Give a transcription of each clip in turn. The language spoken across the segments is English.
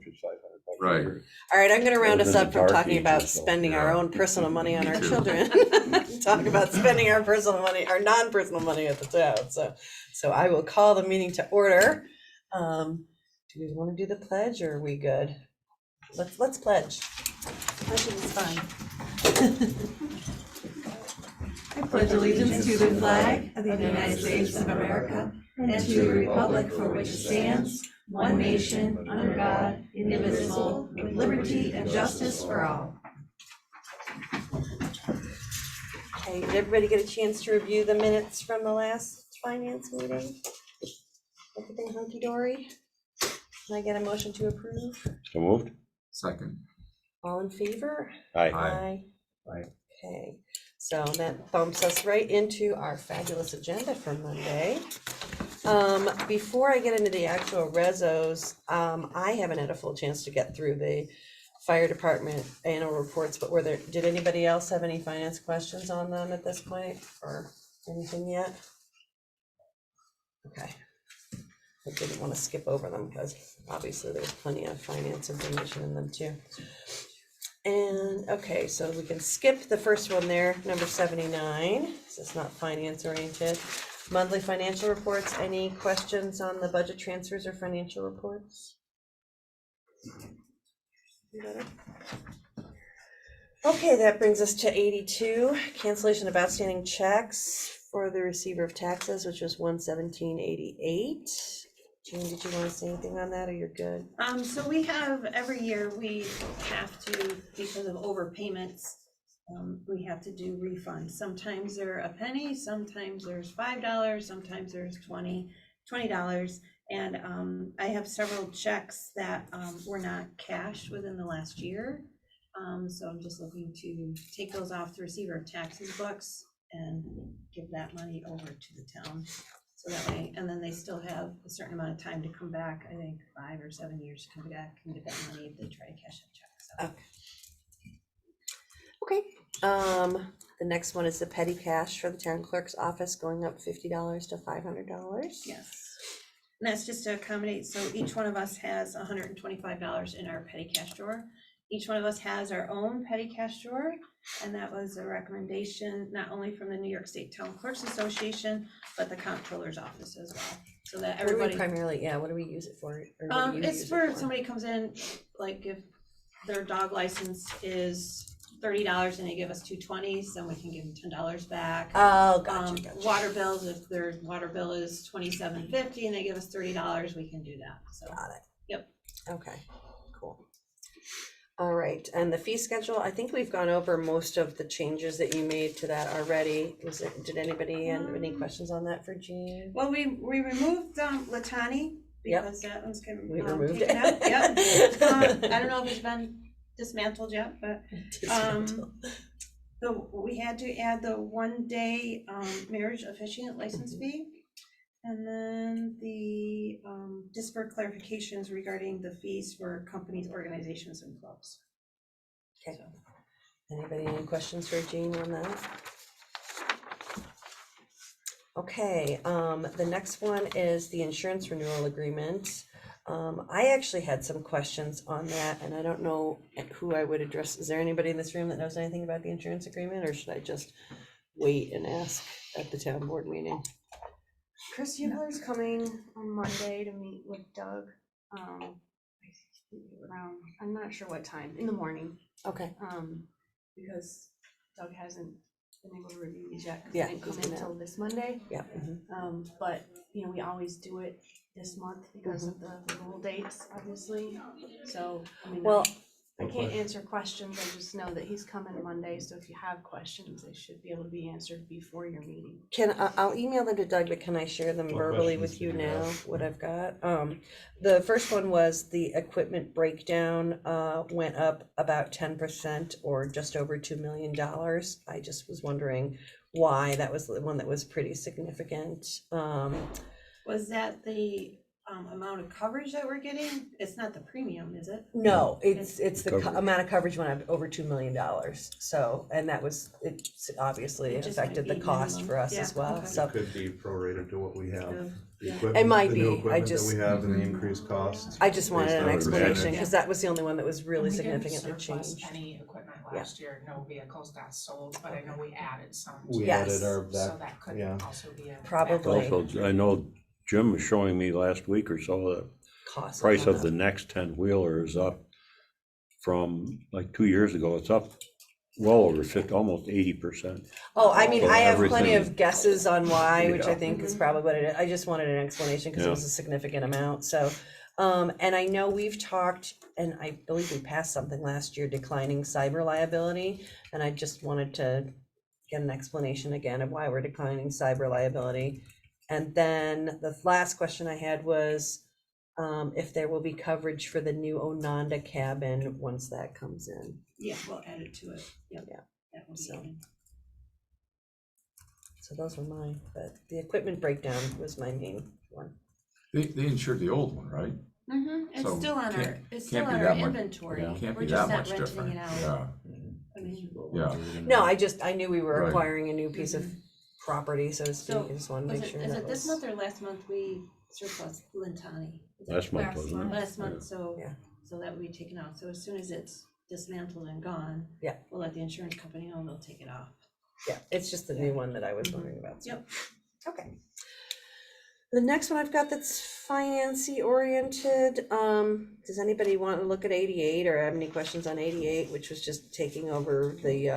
is $500. Right. All right, I'm going to round us Those are up the from dark talking about ages, though. spending our Yeah. own personal money on Me our too. children. Talk about spending our personal money, our non-personal money at the town. So I will call the meeting to order. Do we want to do the pledge, or are we good? Let's pledge. Pledging is fun. I pledge allegiance to the flag of the United States of America and to the republic for which it stands, one nation, under God, indivisible, with liberty and justice for all. Okay, did everybody get a chance to review the minutes from the last finance meeting? Everything hunky-dory? Can I get a motion to approve? So moved? Second. All in favor? Aye. Aye. Okay, so that bumps us right into our fabulous agenda for Monday. Before I get into the actual rezos, I haven't had a full chance to get through the fire department annual reports, but did anybody else have any finance questions on them at this point, or anything yet? Okay. I didn't want to skip over them because obviously there's plenty of finance information in them too. And okay, so we can skip the first one there, number 79, because it's not finance oriented. Monthly financial reports. Any questions on the budget transfers or financial reports? Okay, that brings us to 82, cancellation of outstanding checks for the receiver of taxes, which was 117.88. Jean, did you want to say anything on that, or you're good? So we have, every year, we have to, because of overpayments, we have to do refunds. Sometimes they're a penny, sometimes there's $5, sometimes there's $20. And I have several checks that were not cashed within the last year. So I'm just looking to take those off the receiver of taxes books and give that money over to the town. So that way, and then they still have a certain amount of time to come back, I think 5 or 7 years to come back and get that money if they try to cash that check. So. Okay. The next one is the petty cash for the town clerk's office, going up $50 to $500. Yes. And that's just to accommodate, so each one of us has $125 in our petty cash drawer. Each one of us has our own petty cash drawer, and that was a recommendation not only from the New York State Town Clerks Association, but the comptroller's office as well. So that everybody Primarily, what do we use it for? Or what do you it's use for it somebody comes in, like if their dog license is $30 and they give us 2 20s, then we can give them $10 back. Oh, gotcha. Water bills, if their water bill is $27.50 and they give us $30, we can do that. So Got it. Yep. Okay, cool. All right, and the fee schedule, I think we've gone over most of the changes that you made to that already. Did anybody have any questions on that for Jean? well, we removed Latani because that one's gonna We removed taken it. out. Yep. I don't know if it's been dismantled yet, but we had to add the 1-day marriage officiant license fee, and then the just for clarifications regarding the fees for companies, organizations, and clubs. Okay. Anybody any questions for Jean on that? Okay, the next one is the insurance renewal agreement. I actually had some questions on that, and I don't know who I would address. Is there anybody in this room that knows anything about the insurance agreement, or should I just wait and ask at the town board meeting? Chris Hubler's coming on Monday to meet with Doug. Around, I'm not sure what time, in the morning. Okay. Because Doug hasn't been able to review these yet. Yeah, They didn't come he's in gonna- until this Monday. Yeah. But we always do it this month because of the rule dates, obviously. So Well, I can't answer questions. I just know that he's coming Monday. So if you have questions, they should be able to be answered before your meeting. I'll email them to Doug, but can I share them What verbally questions with you do you now, have? what I've got? The first one was the equipment breakdown went up about 10%, or just over $2 million. I just was wondering why. That was the one that was pretty significant. Was that the amount of coverage that we're getting? It's not the premium, is it? No, it's the Coverage. amount of coverage went up over $2 million. So, and that was, it obviously It just might affected the be cost minimum. for us Yeah, as well, okay. so. It could be prorated to what we have. Yeah. The Yeah. equipment- might the new be. I equipment that just- we have and the increased costs. I just wanted based an on explanation, percentage. because that was the only one that was really We didn't significantly surplus changed. any equipment Yeah. last year, no vehicles got sold, but I know we added some. We Yes. added our, So that, that could yeah. also be a. Probably. Also, I know Jim was showing me last week or so, the Cost. price gone of the up. next 10-wheeler is up from like 2 years ago, it's up well over 50, almost 80%. Oh, I mean, For I have plenty everything. of guesses on why, which I Yeah. think is probably what it is. I just wanted an explanation because it Yeah. was a significant amount, so. And I know we've talked, and I believe we passed something last year declining cyber liability. And I just wanted to get an explanation again of why we're declining cyber liability. And then the last question I had was, if there will be coverage for the new Ononda cabin once that comes in. Yeah, we'll add it to it. Yep. Yeah. That will be So. in. So those were mine, but the equipment breakdown was my main one. They insured the old one, right? It's So still on our, can't- it's still can't be on our that much- inventory. yeah. Can't We're be just that not much renting different. it out. Yeah, I mean, yeah. No, I knew we were Right. acquiring a new piece of property, so to speak. So, I just wanted to was make it, sure is that it this was. month or last month we surplus Lintani? Last month, wasn't it? Last month, so, Yeah. so that would be taken out. So as soon as it's dismantled and gone. Yeah. We'll let the insurance company know and they'll take it off. Yeah, it's just the new one that I was wondering about. so. Yep. Okay. The next one I've got that's financy oriented, does anybody want to look at 88 or have any questions on 88, which was just taking over the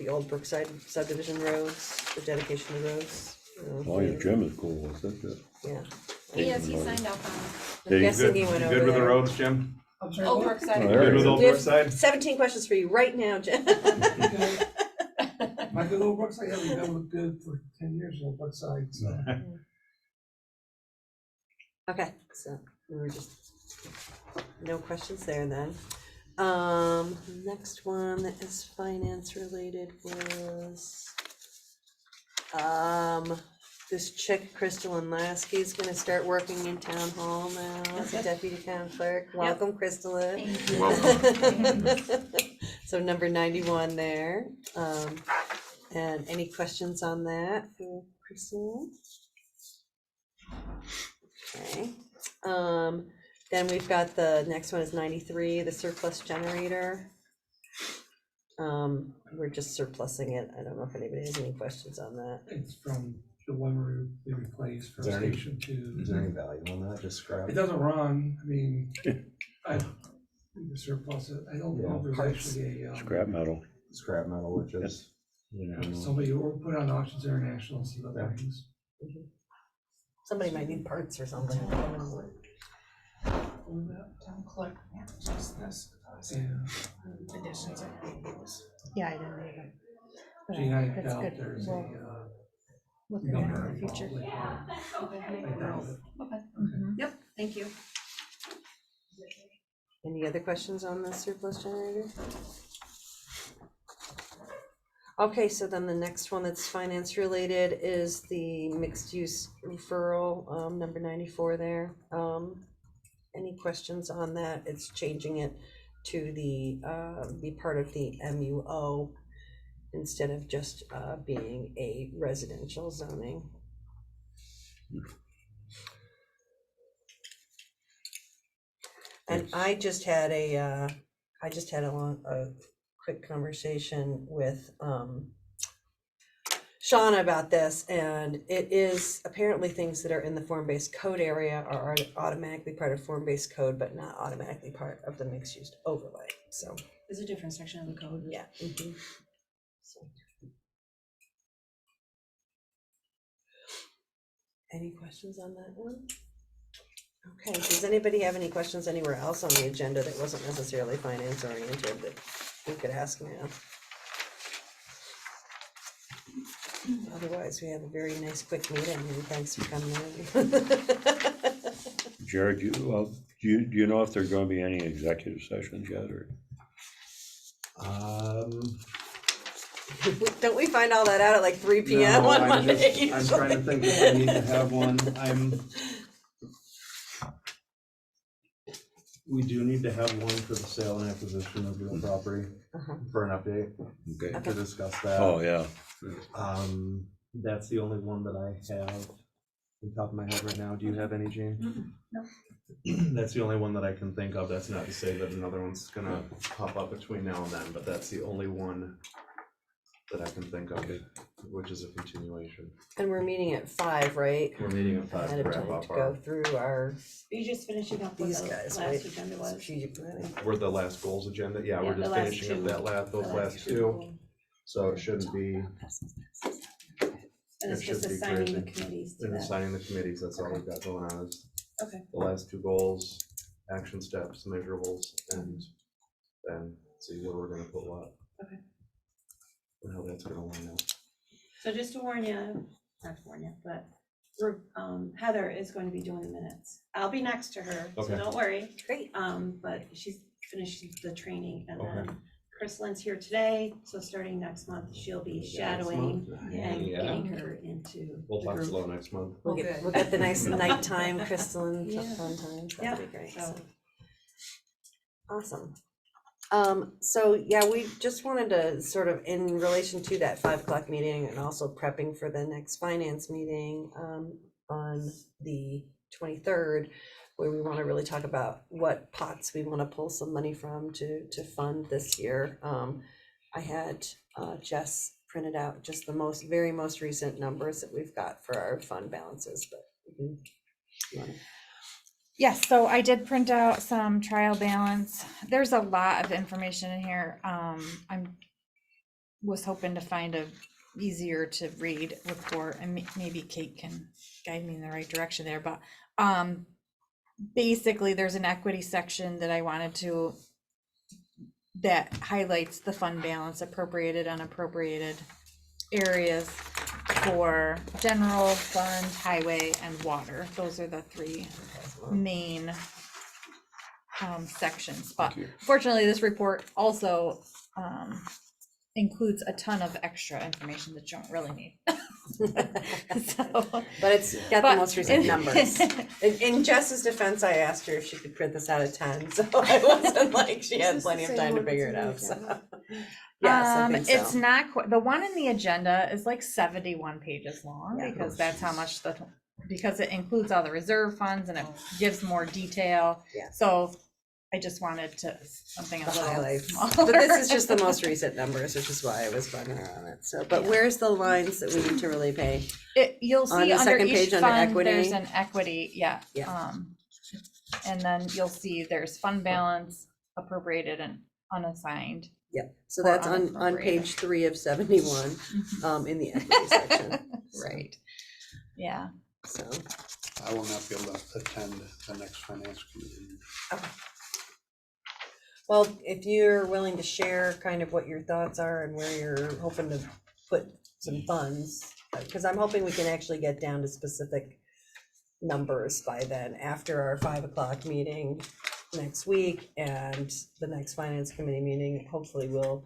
old Brookside subdivision roads, the dedication of roads? As long as Jim is cool with it. Yeah. Yes, he signed off on I'm You guessing he went over Good with the there. roads, Jim? Oh, Brookside. Oh, there Good it with is. Old We have Brookside? 17 questions for you right now, Jen. My good old Brookside, yeah, we've been with good for 10 years on Brookside, so. Okay, so we were just, no questions there then. Next one that is finance related was, this chick, Crystalline Lasky, is gonna start working in town hall now as a deputy town clerk. Welcome, Crystalline. Welcome. So number 91 there. And any questions on that for Crystalline? Okay, then we've got the next one is 93, the surplus generator. We're just surplusing it. I don't know if anybody has any questions on that. It's from the one we replaced from Is there any- Station Two. Is there any value on that, just scrap? It doesn't run, I mean, I, the surplus, I don't know if there's Parts. actually a, Scrap metal. Scrap metal, which is, you know. somebody, or put on Auctions International and see what that means. Somebody might need parts or something. Town clerk manages this, Yeah, additions and vehicles. Yeah, I didn't either. But Gene, I that's doubt good. there's We'll a, look at number that in the future. involved with that. I doubt it. Mhm. Yep, thank you. Any other questions on the surplus generator? Okay, so then the next one that's finance related is the mixed use referral, number 94 there. Any questions on that? It's changing it to the, be part of the MUO instead of just, being a residential zoning. And I just had a quick conversation with, Shauna about this, and it is apparently things that are in the form-based code area are automatically part of form-based code, but not automatically part of the mixed-use overlay, so, There's a different section of the code. yeah. Mhm. So. Any questions on that one? Okay, does anybody have any questions anywhere else on the agenda that wasn't necessarily finance oriented that we could ask now? Otherwise, we have a very nice quick meeting, and thanks for coming in. Jared, do you know if there's gonna be any executive sessions yet, or? Don't we find all that out at like 3 PM No, on I'm Monday? just- I'm trying to think if I need to have one. We do need to have one for the sale and acquisition of real property Uh-huh. for an update Okay. to discuss that. Oh, yeah. That's the only one that I have on top of my head right now. Do you have any, Jane? No. That's the only one that I can think of. That's not to say that another one's gonna pop up between now and then, but that's the only one that I can think of, which is a continuation. And we're meeting at 5, right? We're meeting at 5 Ahead to of wrap time up to go our, through our, Are you just finishing up what these the guys, last right? agenda was? Strategic planning. we're the last goals agenda. Yeah, Yeah, we're the just last finishing up two. that those The last two. So it shouldn't be, And it's it just should be assigning the crazy. committees to and that. assigning the committees, that's all we've got going on is Okay. the last two goals, action steps, measurables, and then see where we're gonna put what. Okay. And how that's gonna line up. So just to warn you, not to warn you, but we're, Heather is going to be doing the minutes. I'll be next to her, so Okay. don't worry. Great. But she's finishing the training and Okay. then Krislin's here today, so starting next month, she'll be shadowing and Yeah. getting her into We'll the talk group. slow next month. We'll get the nice nighttime crystalline Yeah. fun times. Yeah, That'd be great. so- So. Awesome. So yeah, we just wanted to sort of, in relation to that 5 o'clock meeting and also prepping for the next finance meeting, on the 23rd, where we want to really talk about what pots we want to pull some money from to fund this year. I had Jess printed out just the very most recent numbers that we've got for our fund balances, but you wanna- Yes, so I did print out some trial balance. There's a lot of information in here. Was hoping to find a easier to read report, and maybe Kate can guide me in the right direction there, but basically there's an equity section that I wanted to, that highlights the fund balance, appropriated, unappropriated areas for general fund, highway, and water. Those are the three main sections, but fortunately this report also includes a ton of extra information that you don't really need. So, But it's got the but- most recent numbers. In Jess's defense, I asked her if she could print this out of 10, so I wasn't like, she had plenty of time to figure it out, so. Yes, I think it's so. not quite, the one in the agenda is like 71 pages long, Yeah. because that's how much because it includes all the reserve funds and it gives more detail. Yeah. So I just wanted something a The little highlights. smaller. But this is just the most recent numbers, which is why I was bugging her on it, so, but Yeah. where's the lines that we need to really pay? You'll On see the under second each page under fund, equity? there's an equity, yeah. Yeah. And then you'll see there's fund balance, appropriated and unassigned. Yep, so Or that's on unappropriated. page 3 of 71, in the equity section. So, Right, yeah. So, I will not be able to attend the next finance committee. well, if you're willing to share kind of what your thoughts are and where you're hoping to put some funds, because I'm hoping we can actually get down to specific numbers by then, after our 5 o'clock meeting next week and the next finance committee meeting. Hopefully we'll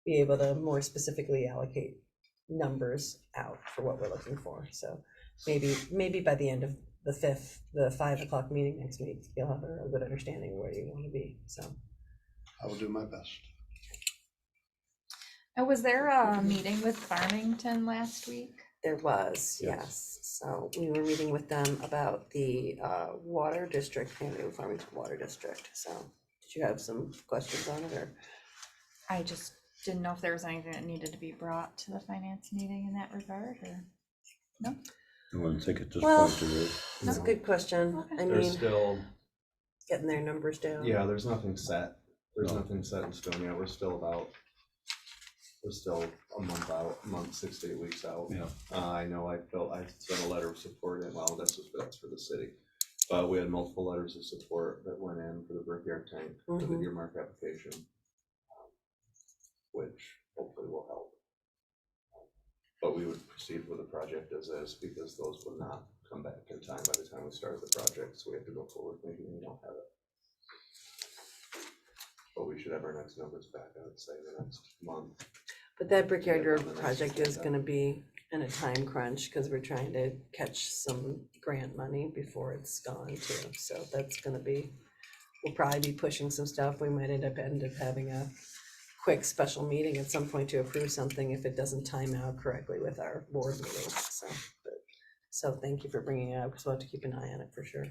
be able to more specifically allocate numbers out for what we're looking for. So maybe by the end of the 5 o'clock meeting next week, you'll have a good understanding of where you want to be, so. I will do my best. And was there a meeting with Farmington last week? There was, Yes. yes. So we were meeting with them about the water district, Panhandle Farmington Water District. So did you have some questions on it, or? I just didn't know if there was anything that needed to be brought to the finance meeting in that regard, or? I wouldn't think at this Well, point there is. That's a good question. Okay. I There's mean, still, getting their numbers down. yeah, there's nothing set. There's No. nothing set in stone yet. We're still a month out, 6 to 8 weeks out. Yeah. I know I sent a letter of support in, well, that's for the city. But we had multiple letters of support that went in for the brickyard tank, for the Mhm. earmark application, which hopefully will help. But we would proceed with the project as is, because those would not come back in time by the time we start the project, so we have to go forward thinking we don't have it. But we should have our next numbers back, I would say, the next month. But that Brickyard Yeah, Road on the next project is agenda. gonna be in a time crunch, because we're trying to catch some grant money before it's gone too. So that's gonna be we'll probably be pushing some stuff. We might end up having a quick special meeting at some point to approve something if it doesn't time out correctly with our board meeting, so thank you for bringing it up, because we'll have to keep an eye on it for sure.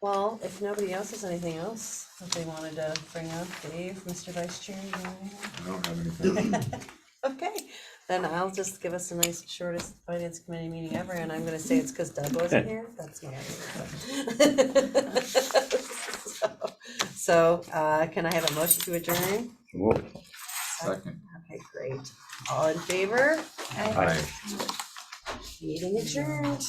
Well, if nobody else has anything else that they wanted to bring up, Dave, Mr. Vice Chair, you have anything? I don't have anything. Okay, then I'll just give us the nice shortest finance committee meeting ever, and I'm gonna say it's because Doug wasn't here. That's not. So, can I have a motion to adjourn? Whoa. Second. Okay, great. All in favor? Aye. Meeting adjourned.